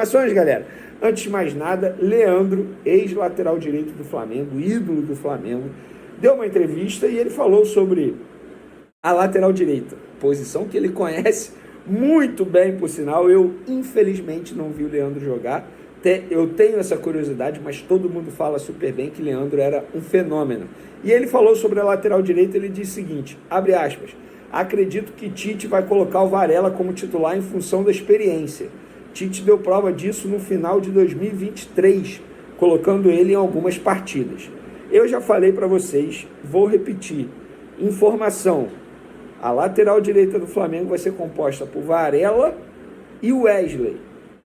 Ações, galera. Antes de mais nada, Leandro, ex-lateral direito do Flamengo, ídolo do Flamengo, deu uma entrevista e ele falou sobre a lateral direita, posição que ele conhece muito bem, por sinal. Eu, infelizmente, não vi o Leandro jogar. Eu tenho essa curiosidade, mas todo mundo fala super bem que Leandro era um fenômeno. E ele falou sobre a lateral direita, ele disse o seguinte, abre aspas, acredito que Tite vai colocar o Varela como titular em função da experiência. Tite deu prova disso no final de 2023, colocando ele em algumas partidas. Eu já falei para vocês, vou repetir. Informação, a lateral direita do Flamengo vai ser composta por Varela e Wesley.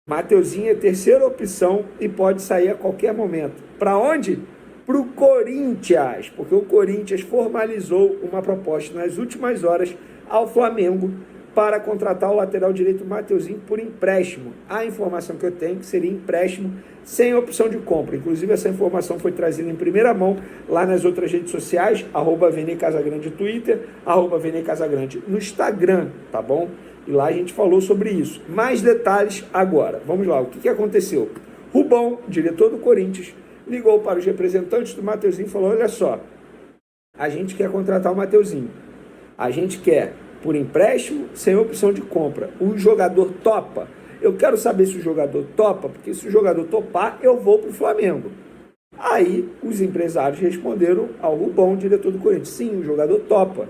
Mateuzinho é a terceira opção e pode sair a qualquer momento. Para onde? Para o Corinthians, porque o Corinthians formalizou uma proposta nas últimas horas ao Flamengo para contratar o lateral direito Mateuzinho por empréstimo. A informação que eu tenho é que seria empréstimo sem opção de compra. Inclusive, essa informação foi trazida em primeira mão lá nas outras redes sociais, @VeneCasagrande no Twitter, @VeneCasagrande no Instagram, tá bom? E lá a gente falou sobre isso. Mais detalhes agora. Vamos lá, o que aconteceu? Rubão, diretor do Corinthians, ligou para os representantes do Mateuzinho e falou, olha só, a gente quer contratar o Mateuzinho. A gente quer por empréstimo, sem opção de compra. O jogador topa. Eu quero saber se o jogador topa, porque se o jogador topar, eu vou para o Flamengo. Aí, os empresários responderam ao Rubão, diretor do Corinthians, sim, o jogador topa.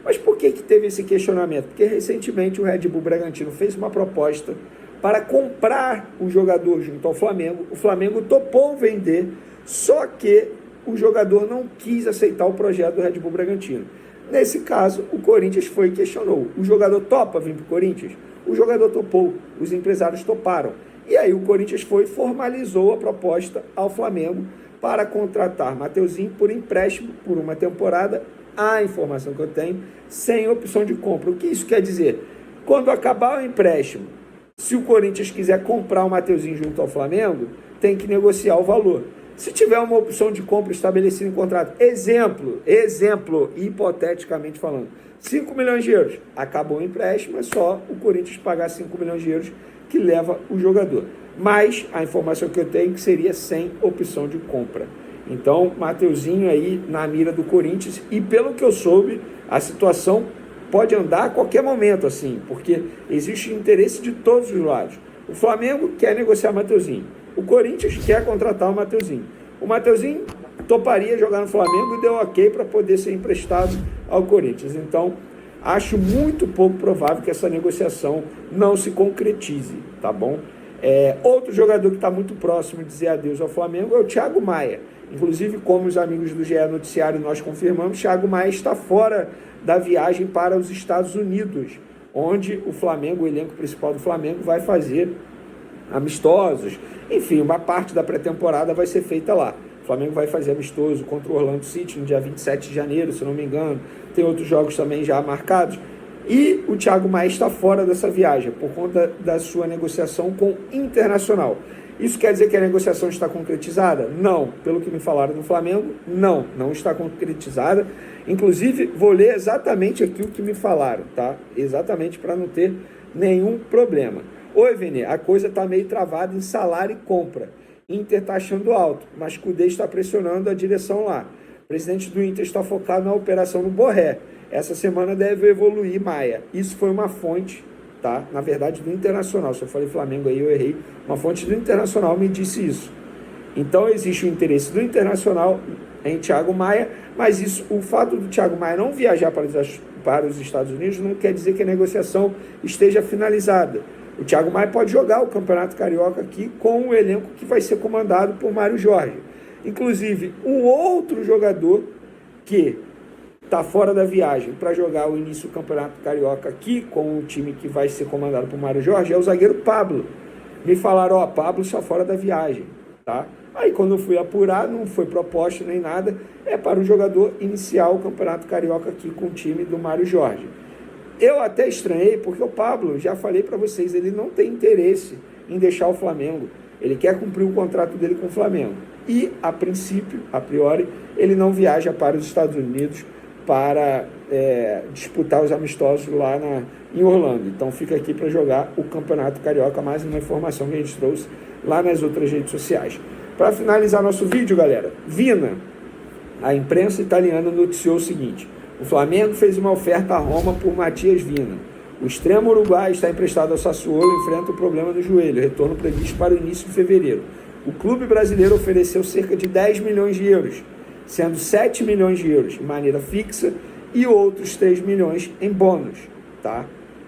Mas por que teve esse questionamento? Porque recentemente o Red Bull Bragantino fez uma proposta para comprar o jogador junto ao Flamengo. O Flamengo topou vender, só que o jogador não quis aceitar o projeto do Red Bull Bragantino. Nesse caso, o Corinthians foi e questionou. O jogador topa vir para o Corinthians? O jogador topou, os empresários toparam. E aí o Corinthians foi e formalizou a proposta ao Flamengo para contratar Mateuzinho por empréstimo por uma temporada, a informação que eu tenho, sem opção de compra. O que isso quer dizer? Quando acabar o empréstimo, se o Corinthians quiser comprar o Mateuzinho junto ao Flamengo, tem que negociar o valor. Se tiver uma opção de compra estabelecida em contrato, exemplo, hipoteticamente falando, 5 milhões de euros, acabou o empréstimo, é só o Corinthians pagar 5 milhões de euros que leva o jogador. Mas a informação que eu tenho é que seria sem opção de compra. Então, Mateuzinho aí na mira do Corinthians, e pelo que eu soube, a situação pode andar a qualquer momento, assim, porque existe interesse de todos os lados. O Flamengo quer negociar Mateuzinho. O Corinthians quer contratar o Mateuzinho. O Mateuzinho toparia jogar no Flamengo e deu ok para poder ser emprestado ao Corinthians. Então, acho muito pouco provável que essa negociação não se concretize, tá bom? Outro jogador que está muito próximo de dizer adeus ao Flamengo é o Thiago Maia. Inclusive, como os amigos do GE Noticiário nós confirmamos, Thiago Maia está fora da viagem para os Estados Unidos, onde o Flamengo, o elenco principal do Flamengo, vai fazer amistosos. Enfim, uma parte da pré-temporada vai ser feita lá. O Flamengo vai fazer amistoso contra o Orlando City no dia 27 de janeiro, se não me engano. Tem outros jogos também já marcados. E o Thiago Maia está fora dessa viagem, por conta da sua negociação com o Internacional. Isso quer dizer que a negociação está concretizada? Não. Pelo que me falaram no Flamengo, não está concretizada. Inclusive, vou ler exatamente aqui o que me falaram, tá? Exatamente para não ter nenhum problema. Oi, Vene, a coisa está meio travada em salário e compra. Inter está achando alto, mas Cudê está pressionando a direção lá. O presidente do Inter está focado na operação no Borré. Essa semana deve evoluir Maia. Isso foi uma fonte, tá? Na verdade, do Internacional. Se eu falei Flamengo aí, eu errei. Uma fonte do Internacional me disse isso. Então, existe o interesse do Internacional em Thiago Maia, mas o fato do Thiago Maia não viajar para os Estados Unidos não quer dizer que a negociação esteja finalizada. O Thiago Maia pode jogar o Campeonato Carioca aqui com o elenco que vai ser comandado por Mário Jorge. Inclusive, um outro jogador que está fora da viagem para jogar o início do Campeonato Carioca aqui com o time que vai ser comandado por Mário Jorge é o zagueiro Pablo. Me falaram, Pablo está fora da viagem, tá? Aí quando eu fui apurar, não foi proposta nem nada, é para o jogador iniciar o Campeonato Carioca aqui com o time do Mário Jorge. Eu até estranhei, porque o Pablo, já falei para vocês, ele não tem interesse em deixar o Flamengo. Ele quer cumprir o contrato dele com o Flamengo. E, a priori, ele não viaja para os Estados Unidos para disputar os amistosos lá em Orlando. Então fica aqui para jogar o Campeonato Carioca, mais uma informação que a gente trouxe lá nas outras redes sociais. Para finalizar nosso vídeo, galera, Vina, a imprensa italiana noticiou o seguinte: o Flamengo fez uma oferta a Roma por Matias Vina. O extremo uruguaio está emprestado ao Sassuolo e enfrenta o problema no joelho, retorno previsto para o início de fevereiro. O clube brasileiro ofereceu cerca de 10 milhões de euros, sendo 7 milhões de euros de maneira fixa e outros 3 milhões em bônus, tá?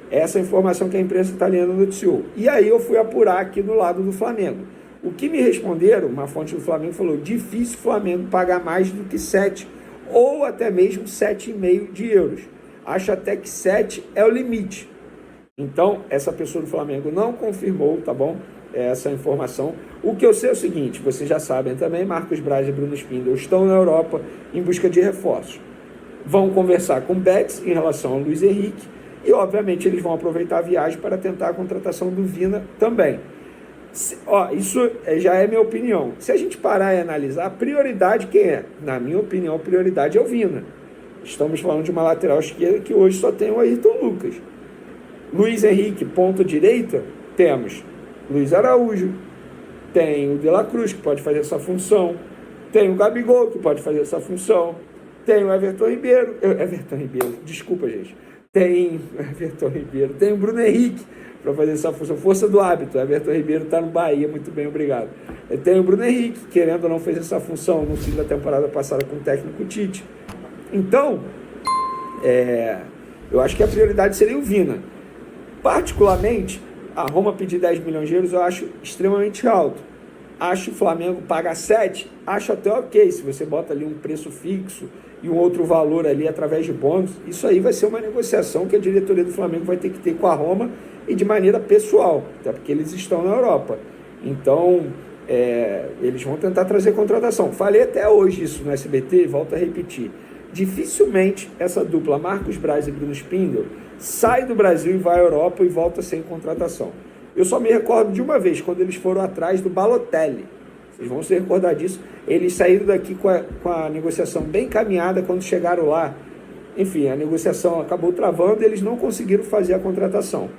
Essa é a informação que a imprensa italiana noticiou. E aí eu fui apurar aqui do lado do Flamengo. O que me responderam, uma fonte do Flamengo falou: difícil o Flamengo pagar mais do que 7 ou até mesmo 7,5 de euros. Acho até que 7 é o limite. Então, essa pessoa do Flamengo não confirmou, tá bom? Essa informação. O que eu sei é o seguinte: vocês já sabem também, Marcos Braz e Bruno Spindel estão na Europa em busca de reforços. Vão conversar com o Betis em relação ao Luiz Henrique e, obviamente, eles vão aproveitar a viagem para tentar a contratação do Vina também. Isso já é minha opinião. Se a gente parar e analisar, a prioridade quem é? Na minha opinião, a prioridade é o Vina. Estamos falando de uma lateral esquerda que hoje só tem o Ayrton Lucas. Luiz Henrique, ponta direita, temos Luiz Araújo, tem o De La Cruz, que pode fazer essa função, tem o Gabigol, que pode fazer essa função, tem o Everton Ribeiro, desculpa, gente, tem o Everton Ribeiro, tem o Bruno Henrique, para fazer essa função, força do hábito. O Everton Ribeiro está no Bahia, muito bem, obrigado. Tem o Bruno Henrique, querendo ou não, fez essa função no fim da temporada passada com o técnico Tite. Então, eu acho que a prioridade seria o Vina. Particularmente, a Roma pedir 10 milhões de euros eu acho extremamente alto. Acho o Flamengo pagar 7, acho até ok, se você bota ali um preço fixo e um outro valor ali através de bônus, isso aí vai ser uma negociação que a diretoria do Flamengo vai ter que ter com a Roma e de maneira pessoal, até porque eles estão na Europa. Então, eles vão tentar trazer contratação. Falei até hoje isso no SBT e volto a repetir. Dificilmente essa dupla Marcos Braz e Bruno Spindel sai do Brasil e vai à Europa e volta sem contratação. Eu só me recordo de uma vez, quando eles foram atrás do Balotelli. Vocês vão se recordar disso. Eles saíram daqui com a negociação bem caminhada. Quando chegaram lá, enfim, a negociação acabou travando e eles não conseguiram fazer a contratação.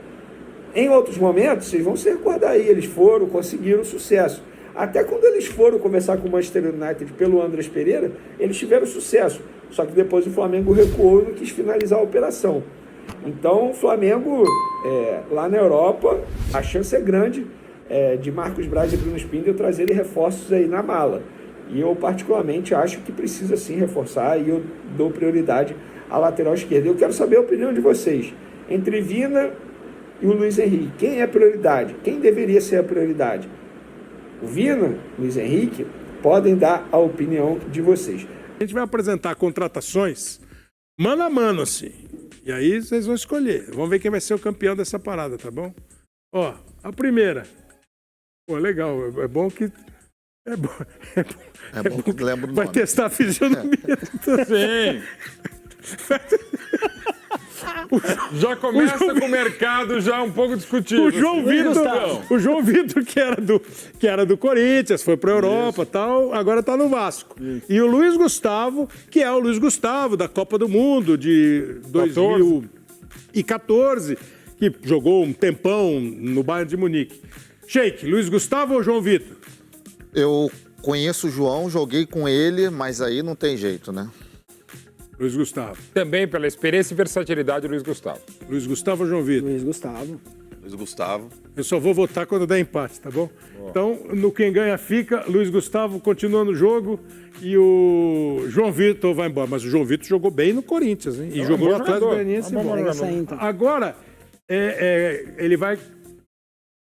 Em outros momentos, vocês vão se recordar aí, eles foram, conseguiram sucesso. Até quando eles foram conversar com o Manchester United pelo Andrés Pereira, eles tiveram sucesso. Só que depois o Flamengo recuou e não quis finalizar a operação. Então, o Flamengo, lá na Europa, a chance é grande de Marcos Braz e Bruno Spindel trazerem reforços aí na mala. E eu, particularmente, acho que precisa sim reforçar e eu dou prioridade à lateral esquerda. Eu quero saber a opinião de vocês. Entre Vina e o Luiz Henrique, quem é a prioridade? Quem deveria ser a prioridade? O Vina, Luiz Henrique, podem dar a opinião de vocês. A gente vai apresentar contratações mano a mano, assim. E aí vocês vão escolher. Vamos ver quem vai ser o campeão dessa parada, tá bom? Ó, a primeira. Pô, legal. É bom que... É bom que lembra do nome. Vai testar a fisionomia também. Já começa com o mercado já um pouco discutível. O João Vitor, que era do Corinthians, foi para a Europa e tal, agora está no Vasco. Isso. E o Luiz Gustavo, que é o Luiz Gustavo da Copa do Mundo de 2014, que jogou um tempão no Bayern de Munique. Sheik, Luiz Gustavo ou João Vitor? Eu conheço o João, joguei com ele, mas aí não tem jeito, né? Luiz Gustavo. Também pela experiência e versatilidade, Luiz Gustavo. Luiz Gustavo ou João Vitor? Luiz Gustavo. Luiz Gustavo. Eu só vou votar quando der empate, tá bom? Boa. Então, no quem ganha fica, Luiz Gustavo continua no jogo e o João Vitor vai embora. Mas o João Vitor jogou bem no Corinthians, hein? E jogou no Atlético Goianiense. Agora, ele vai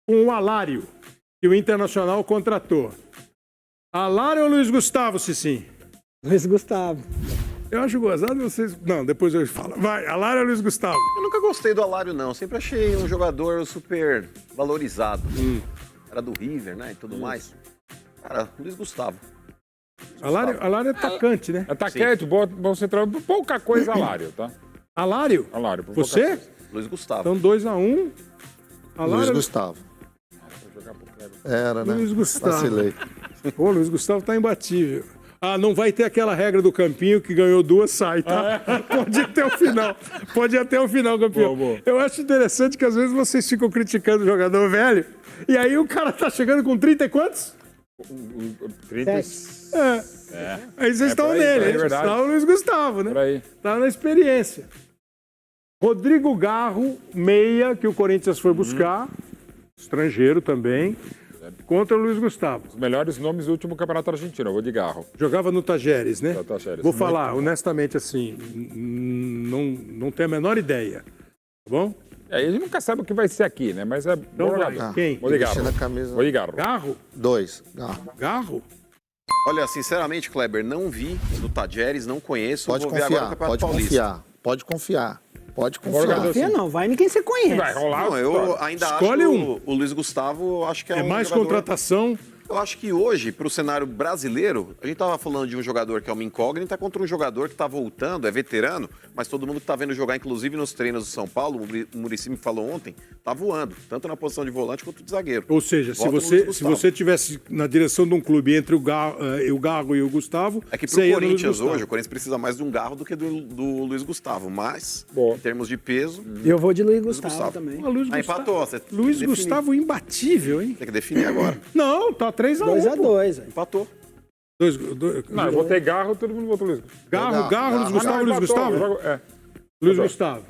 com o Alário, que o Internacional contratou. Alário ou Luiz Gustavo, Cicinho? Luiz Gustavo. Eu acho gozado vocês... Não, depois eu falo. Vai, Alário ou Luiz Gustavo? Eu nunca gostei do Alário, não. Sempre achei um jogador super valorizado. Era do River, né, e tudo mais. Cara, Luiz Gustavo. Alário é atacante, né? Atacante, bom central. Pouca coisa Alário, tá? Alário? Alário. Você? Luiz Gustavo. Então 2-1. Alário... Luiz Gustavo. Era, né? Luiz Gustavo. Vacilei. Pô, Luiz Gustavo tá imbatível. não vai ter aquela regra do campinho que ganhou 2, sai, tá? Pode ir até o final. Pode ir até o final, campeão. Boa. Eu acho interessante que às vezes vocês ficam criticando o jogador velho, e aí o cara tá chegando com 30 e quantos? 30. Aí vocês estão por aí, nele, é hein? verdade. Está o Luiz Gustavo, né? Por aí. Tá na experiência. Rodrigo Garro, meia, que o Corinthians foi buscar, estrangeiro também, contra o Luiz Gustavo. Os melhores nomes do último campeonato argentino. Eu vou de Garro. Jogava no Tajeres, né? No Tajeres. Vou falar, honestamente, assim, não tenho a menor ideia. Tá bom? A gente nunca sabe o que vai ser aqui, né? Mas é bom Então vai. jogador. Quem? Vou de Garro. Vestindo a camisa. Vou de Garro. Garro? 2. Garro. Garro? Olha, sinceramente, Kleber, não vi do Tajeres, não conheço. Pode vou ver agora o confiar, Campeonato pode Paulista. confiar. Pode confiar. Pode Bora, confiar. jogador. Confia não, vai em quem você conhece. Vai rolar. Não, eu ainda Escolhe acho um. o Luiz Gustavo, acho que é É um mais jogador... contratação. Eu acho que hoje, para o cenário brasileiro, a gente estava falando de um jogador que é uma incógnita contra um jogador que está voltando, é veterano, mas todo mundo que está vendo jogar, inclusive nos treinos do São Paulo, o Muricy me falou ontem, tá voando, tanto na posição de volante quanto de zagueiro. Ou seja, se Volta no Luiz você Gustavo. tivesse na direção de um clube entre o Garro e o Gustavo... É que você pro ia no Luiz Corinthians Gustavo. hoje, o Corinthians precisa mais de um Garro do que do Luiz Gustavo, mas, Boa. em termos de peso, Eu vou de Luiz Gustavo, Gustavo. também. Luiz aí Gustavo, empatou. Você tem que Luiz definir. Gustavo imbatível, hein? Tem que definir agora. Não, tá 3-1. 2-2, velho. Empatou. Não, eu votei Garro, todo mundo votou Luiz. Garro, Luiz Gustavo, Ah, não, Luiz empatou. Gustavo? Luiz Empatou. Gustavo.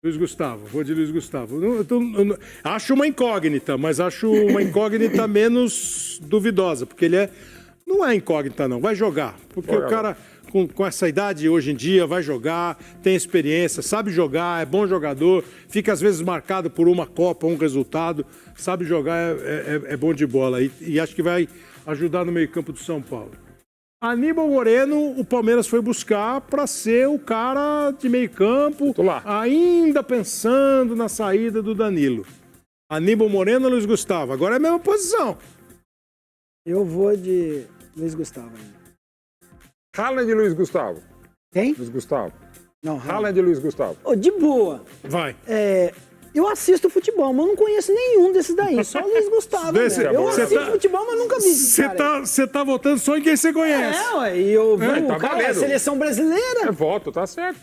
Luiz Gustavo, vou de Luiz Gustavo. Acho uma incógnita, mas acho uma incógnita menos duvidosa, porque ele não é incógnita, não. Vai jogar. Porque o cara, com essa idade hoje em dia, vai jogar, tem experiência, sabe jogar, é bom jogador, fica às vezes marcado por uma Copa, um resultado, sabe jogar, é bom de bola. E acho que vai ajudar no meio-campo do São Paulo. Aníbal Moreno, o Palmeiras foi buscar para ser o cara de meio-campo, Titular. ainda pensando na saída do Danilo. Aníbal Moreno ou Luiz Gustavo? Agora é a mesma posição. Eu vou de Luiz Gustavo ainda. Haaland e Luiz Gustavo. Quem? Luiz Gustavo. Não, Haaland. Haaland e Luiz Gustavo. Ô, de boa. Vai. Eu assisto futebol, mas eu não conheço nenhum desses daí. Só o Luiz Gustavo, Desse velho. é bom. Eu Cê assisto tá- futebol, mas nunca vi esse cara aí. Você tá votando só em quem você conhece. Ué, e eu vi tá o cara, valendo. seleção brasileira. É voto, tá certo.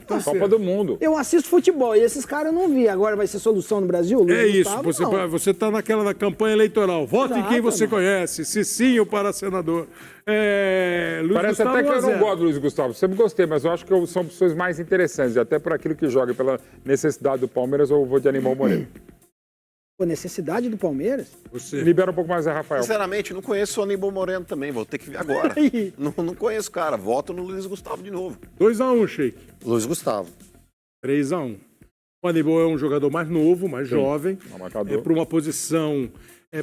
Tá Copa certo. do Mundo. Eu assisto futebol e esses caras eu não vi. Agora vai ser solução no Brasil? Luiz É isso, Gustavo, você tá naquela da campanha eleitoral. Vote em quem Exato, você mano. conhece. Cicinho para senador. Luiz Parece Gustavo até que eu 1 a 0. não gosto do Luiz Gustavo. Sempre gostei, mas eu acho que são opções mais interessantes. Até por aquilo que joga, pela necessidade do Palmeiras, eu vou de Aníbal Moreno. Pô, necessidade do Palmeiras? Você. Libera um pouco mais a Rafael. Sinceramente, não conheço o Aníbal Moreno também, vou ter que ver agora. não conheço o cara, voto no Luiz Gustavo de novo. 2-1, Sheik. Luiz Gustavo. 3-1. O Aníbal é um jogador mais novo, mais jovem. É um marcador. Para uma posição.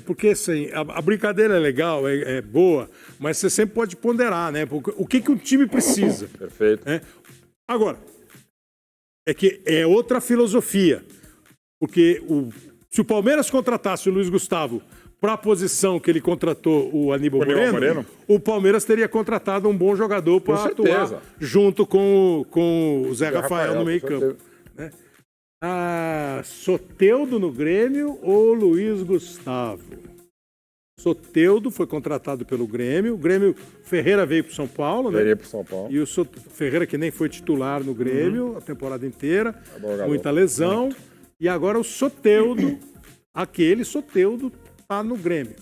Porque assim, a brincadeira é legal, é boa, mas você sempre pode ponderar, né? Porque o que um time precisa. Perfeito. Agora, é que é outra filosofia. Porque se o Palmeiras contratasse o Luiz Gustavo para a posição que ele contratou o Aníbal Moreno, o Palmeiras teria contratado um bom jogador para certeza. atuar junto com o Zé Rafael no com meio-campo. certeza. Soteldo no Grêmio ou Luiz Gustavo? Soteldo foi contratado pelo Grêmio. O Grêmio, Ferreira veio para São Paulo, né? Veria pro São Paulo. E o Ferreira, que nem foi titular no Grêmio a temporada inteira, bom jogador. muita lesão. E agora o Soteldo, aquele Soteldo, tá no Grêmio.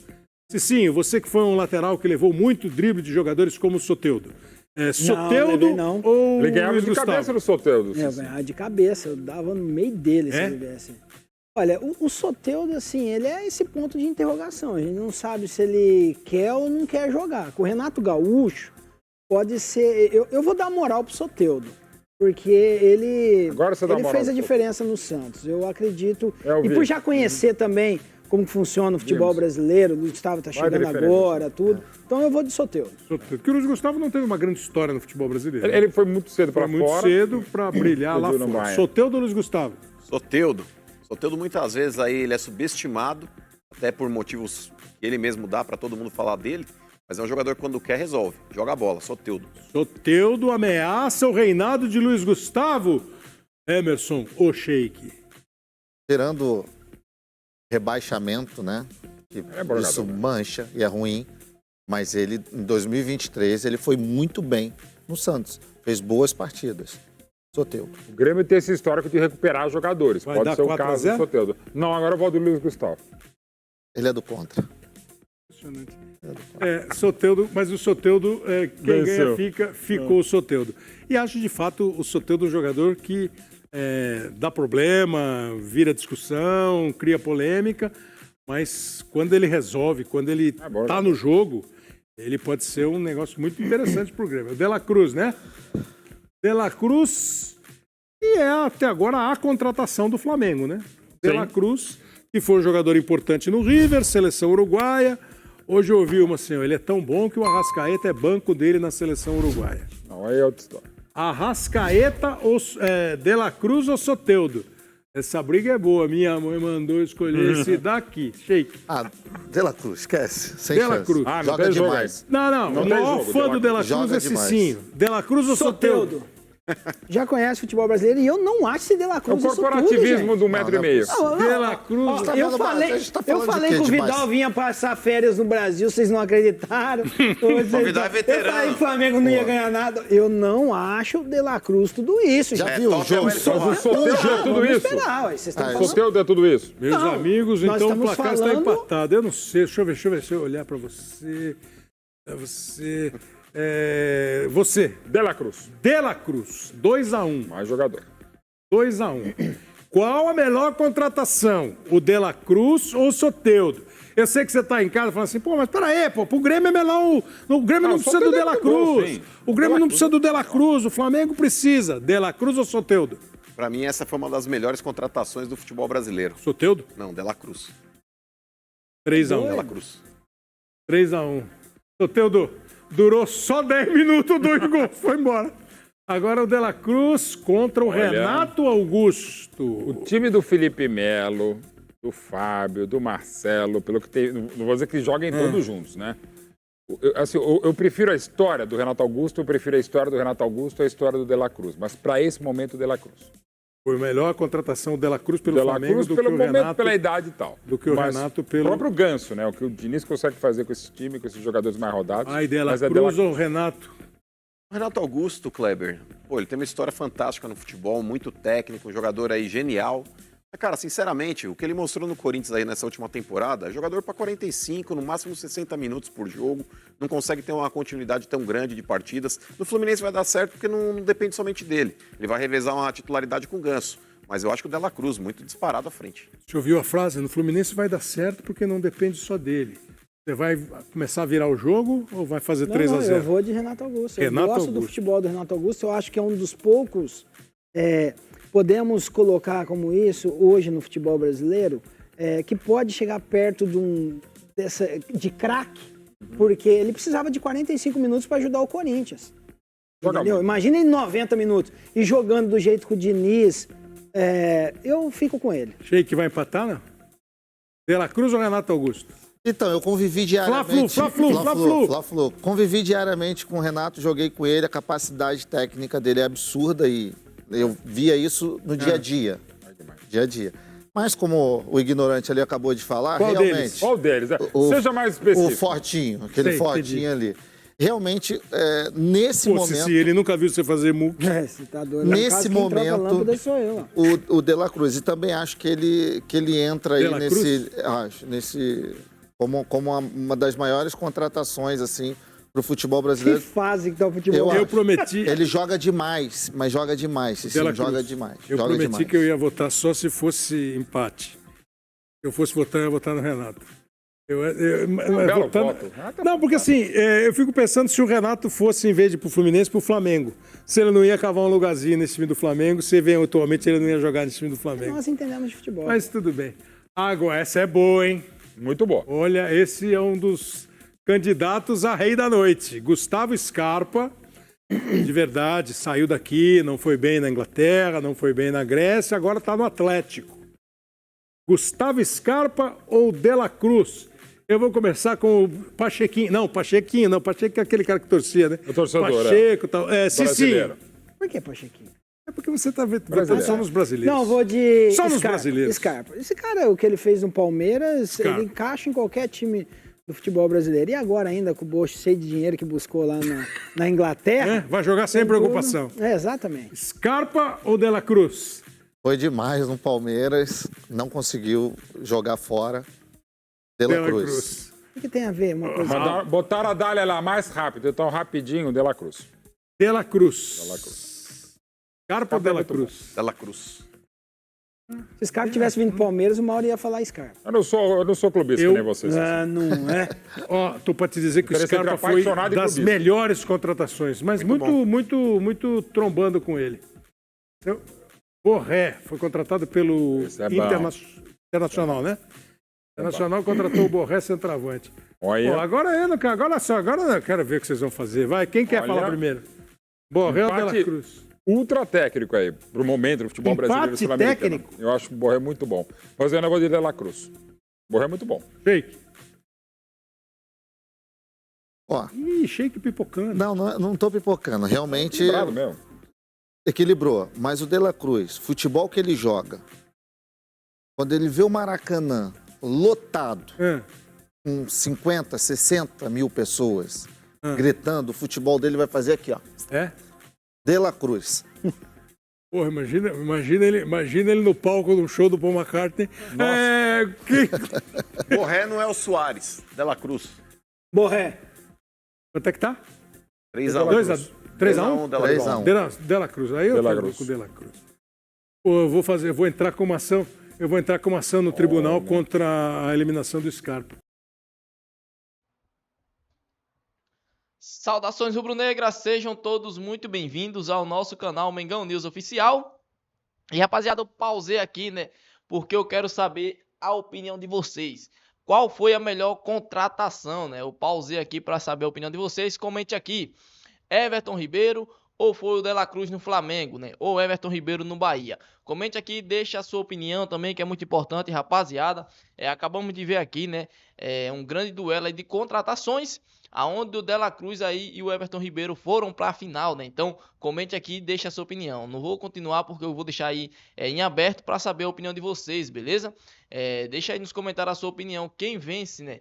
Cicinho, você que foi um lateral que levou muito drible de jogadores como o Soteldo. Soteldo levei não. ou Ele ganhava Luiz de Gustavo? cabeça no Soteldo. Eu ganhava de cabeça, eu dava no meio dele se É? ele viesse. Olha, o Soteldo, assim, ele é esse ponto de interrogação. A gente não sabe se ele quer ou não quer jogar. Com o Renato Gaúcho, pode ser... Eu vou dar moral pro Soteldo. Porque ele Agora você dá moral fez a pro diferença no Santos. Eu acredito. Eu E vi. por já conhecer também como que funciona o futebol brasileiro, o Luiz Gustavo tá chegando diferença. agora, tudo. Então eu vou de Soteldo. Soteldo. Porque o Luiz Gustavo não teve uma grande história no futebol brasileiro. Ele foi muito cedo Foi para muito fora. cedo para brilhar lá Explodiu no fora. Bayern. Soteldo ou Luiz Gustavo? Soteldo. Soteldo muitas vezes aí ele é subestimado, até por motivos que ele mesmo dá para todo mundo falar dele, mas é um jogador que quando quer resolve, joga a bola, Soteldo. Soteldo ameaça o reinado de Luiz Gustavo. Emerson, o Sheik. Tirando rebaixamento, né? Que bom isso jogador. mancha e é ruim. Mas ele, em 2023, ele foi muito bem no Santos. Fez boas partidas. Soteldo. O Grêmio tem esse histórico de recuperar jogadores. Vai Pode dar ser o 4 a caso 0? do Soteldo. Não, agora eu vou do Luiz Gustavo. Ele é do contra. Impressionante. Soteldo, mas o Soteldo, quem Venceu. ganha ficou o Soteldo. E acho de fato o Soteldo um jogador que dá problema, vira discussão, cria polêmica, mas quando ele resolve, quando ele tá no jogo, ele pode ser um negócio muito interessante pro Grêmio. O De La Cruz, né? De La Cruz, e é até agora a contratação do Flamengo, né? De La Cruz, que foi um jogador importante no River, seleção uruguaia. Hoje eu ouvi uma assim, ele é tão bom que o Arrascaeta é banco dele na seleção uruguaia. Não, aí é outra história. Arrascaeta, ou De La Cruz ou Soteldo? Essa briga é boa. Minha mãe mandou escolher esse daqui. Sheik. De La Cruz, esquece. Sem De La chance. Cruz. Ah, não Joga tem jogo demais. Não. Não O tem maior jogo, fã De La do De La Cruz. Cruz Joga é demais. Cicinho. De La Cruz ou Soteldo? Já conhece o futebol brasileiro e eu não acho esse De La É o Cruz isso tudo, corporativismo gente. do 1,5 m. De La Cruz. Ó, Tá eu falando- falei, a gente tá eu falando de falei quê que o demais? Vidal vinha passar férias no Brasil, vocês não acreditaram. O Vidal é veterano. Eu falei que o Flamengo não ia ganhar nada. Eu não acho o De La Cruz tudo isso, Já gente. viu o top jogo? é o Wellington Mas o Soteldo é tudo Vamos isso. esperar, ué. Vocês estão O falando... Soteldo é tudo isso. Meus Não, amigos, nós então o estamos placar está falando- empatado. Eu não sei, deixa eu olhar para você. Você, De La Cruz. De La Cruz, 2-1. Mais jogador. 2-1. Qual a melhor contratação? O De La Cruz ou o Soteldo? Eu sei que você está em casa falando assim, mas peraí, pro Grêmio é melhor o Grêmio não o precisa do Soteldo De La é muito bom, Cruz. sim. O Grêmio não precisa do De La Cruz, o Flamengo precisa. De La Cruz ou Soteldo? Pra mim, essa foi uma das melhores contratações do futebol brasileiro. Soteldo? Não, De La Cruz. 3-1. De La Cruz. 3-1. Soteldo, durou só 10 minutos, 2 gols, foi embora. Agora o De La Cruz contra o Renato Augusto. O time do Felipe Melo, do Fábio, do Marcelo, pelo que tem. Não vou dizer que joguem todos juntos, né? Eu prefiro a história do Renato Augusto, eu prefiro a história do Renato Augusto à história do De La Cruz. Mas para esse momento, o De La Cruz. Foi melhor a contratação do De La Cruz pelo De La Flamengo Cruz do pelo que o momento, Renato. pela idade e tal. do que o Mas Renato pelo- O próprio Ganso, né? O que o Diniz consegue fazer com esse time, com esses jogadores mais rodados. Ai, De La mas é Cruz ou Renato? O Renato Augusto, Kleber, ele tem uma história fantástica no futebol, muito técnico, um jogador aí genial. Mas, cara, sinceramente, o que ele mostrou no Corinthians aí nessa última temporada, é jogador para 45, no máximo 60 minutos por jogo, não consegue ter uma continuidade tão grande de partidas. No Fluminense vai dar certo porque não depende somente dele. Ele vai revezar uma titularidade com o Ganso. Mas eu acho que o De La Cruz, muito disparado à frente. Você ouviu a frase? No Fluminense vai dar certo porque não depende só dele. Você vai começar a virar o jogo ou vai fazer 3-0? Eu vou de Renato Augusto. Renato Eu gosto do Augusto. futebol do Renato Augusto. Eu acho que é um dos poucos, podemos colocar como isso, hoje no futebol brasileiro, que pode chegar perto de craque, porque ele precisava de 45 minutos para ajudar o Corinthians. Entendeu? Imagina em 90 minutos e jogando do jeito que o Diniz, eu fico com ele. Sheik vai empatar, não? De La Cruz ou Renato Augusto? Então, eu convivi diariamente... Fla-Flu. Convivi diariamente com o Renato, joguei com ele, a capacidade técnica dele é absurda e eu via isso no dia a dia. Dia a dia. Mas como o ignorante ali acabou de falar, Qual realmente... deles? Qual deles? Seja mais específico. O fortinho, aquele Sei, fortinho ali. Realmente, nesse Pô, momento... Cici, ele nunca viu você fazer muque. Você tá doido. Nesse No caso, quem troca a momento, lâmpada sou eu, ó. O De La Cruz. E também acho que ele entra aí De La nesse como uma das maiores contratações assim pro futebol Que brasileiro. fase que tá o futebol. Eu Eu acho. prometi. Ele joga demais, mas joga demais. De La Sim, Cruz. joga demais. Eu joga prometi demais. que eu ia votar só se fosse empate. Se eu fosse votar, eu ia votar no Renato. belo voto. Não, porque assim, eu fico pensando se o Renato fosse, em vez de ir pro Fluminense, pro Flamengo. Se ele não ia cavar um lugarzinho nesse time do Flamengo, se eventualmente ele não ia jogar nesse time do Flamengo. Nós entendemos de futebol. Mas tudo bem. Agora, essa é boa, hein? Muito bom. Olha, esse é um dos candidatos a rei da noite. Gustavo Scarpa, de verdade, saiu daqui, não foi bem na Inglaterra, não foi bem na Grécia, agora está no Atlético. Gustavo Scarpa ou De La Cruz? Eu vou começar com o Pachequinho. Não, Pachequinho é aquele cara que torcia, né? O torcedor, Pacheco e tal. Cicinho. Brasileiro. Por que, Pachequinho? É porque você está votando só nos brasileiros. Não, vou de Só nos Scarpa. brasileiros. Scarpa. Esse cara, o que ele fez no Palmeiras, Scarpa. ele encaixa em qualquer time do futebol brasileiro. E agora ainda com o bolso cheio de dinheiro que buscou lá na Inglaterra. Vai jogar sem preocupação. Exatamente. Scarpa ou De La Cruz? Foi demais no Palmeiras, não conseguiu jogar fora. De La Cruz. O que tem a ver uma coisa? Botaram a Dália lá mais rápido, então rapidinho, De La Cruz. De La Cruz. De La Cruz. Scarpa ou De La Cruz? De La Cruz. Se Scarpa tivesse vindo pro Palmeiras, o Mauro ia falar Scarpa. Eu não sou clubista que nem vocês. Não é? Ó, tô pra te dizer que o Parece Scarpa entre foi apaixonado e das clubista. melhores contratações, mas muito trombando com ele. Borré foi contratado pelo Esse é bom. Internacional, né? Internacional contratou o Borré centroavante. Olha. Pô, agora eu quero ver o que vocês vão fazer. Vai, quem quer Olha. falar primeiro? Borré ou De La Cruz? Ultra técnico aí, pro momento do futebol Empate brasileiro e sul-americano. técnico? Eu acho o Borré muito bom. Mas eu não vou de La Cruz. Borré é muito bom. Sheik. Ó, Ih, Sheik pipocando. não tô pipocando. Realmente Bravo mesmo. equilibrou. Mas o De La Cruz, futebol que ele joga, quando ele vê o Maracanã lotado, com 50, 60 mil pessoas gritando, o futebol dele vai fazer aqui, ó. É? De La Cruz. Porra, imagina ele no palco de um show do Paul McCartney. Borré não é o Soares. De La Cruz. Borré. Quanto é que tá? 3x1. 3x1? 3x1. De La Cruz. Aí eu De La tô Cruz. com o De La Cruz. Pô, eu vou entrar com uma ação no tribunal contra a eliminação do Scarpa. Saudações rubro-negras, sejam todos muito bem-vindos ao nosso canal Mengão News Oficial. E rapaziada, eu pausei aqui, né, porque eu quero saber a opinião de vocês. Qual foi a melhor contratação, né? Eu pausei aqui para saber a opinião de vocês. Comente aqui, Everton Ribeiro ou foi o De La Cruz no Flamengo, né? Ou Everton Ribeiro no Bahia. Comente aqui, deixe a sua opinião também, que é muito importante, rapaziada. Acabamos de ver aqui, né, um grande duelo aí de contratações, aonde o De La Cruz aí e o Everton Ribeiro foram para a final, né? Então, comente aqui e deixe a sua opinião. Não vou continuar porque eu vou deixar aí em aberto para saber a opinião de vocês, beleza? Deixa aí nos comentários a sua opinião. Quem vence, né,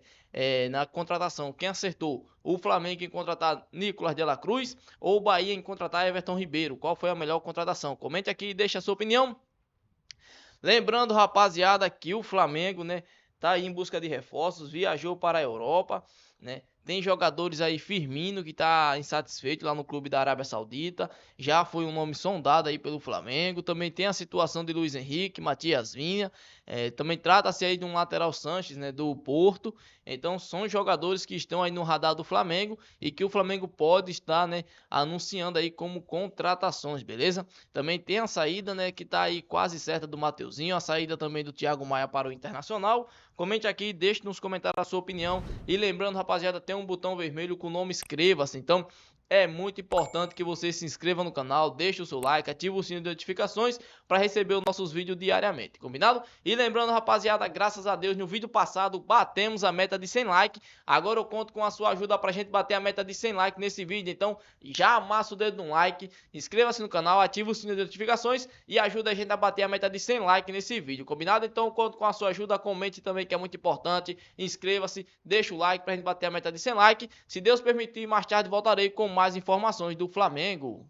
na contratação? Quem acertou? O Flamengo em contratar Nicolas De La Cruz ou o Bahia em contratar Everton Ribeiro? Qual foi a melhor contratação? Comente aqui e deixe a sua opinião. Lembrando, rapaziada, que o Flamengo, né, tá aí em busca de reforços, viajou para a Europa, né? Tem jogadores aí, Firmino, que tá insatisfeito lá no clube da Arábia Saudita, já foi um nome sondado aí pelo Flamengo. Também tem a situação de Luiz Henrique, Matias Vinha, também trata-se aí de um lateral Sanches, né, do Porto. Então são jogadores que estão aí no radar do Flamengo e que o Flamengo pode estar, né, anunciando aí como contratações, beleza? Também tem a saída, né, que tá aí quase certa do Mateuzinho, a saída também do Thiago Maia para o Internacional. Comente aqui, deixe nos comentários a sua opinião. E lembrando, rapaziada, tem um botão vermelho com o nome inscreva-se. Então é muito importante que você se inscreva no canal, deixe o seu like, ative o sininho de notificações para receber os nossos vídeos diariamente, combinado? E lembrando, rapaziada, graças a Deus, no vídeo passado batemos a meta de 100 likes. Agora eu conto com a sua ajuda pra gente bater a meta de 100 likes nesse vídeo. Então já amassa o dedo no like, inscreva-se no canal, ative o sininho de notificações e ajuda a gente a bater a meta de 100 likes nesse vídeo, combinado? Então eu conto com a sua ajuda, comente também que é muito importante, inscreva-se, deixa o like pra gente bater a meta de 100 likes. Se Deus permitir, mais tarde voltarei com mais informações do Flamengo.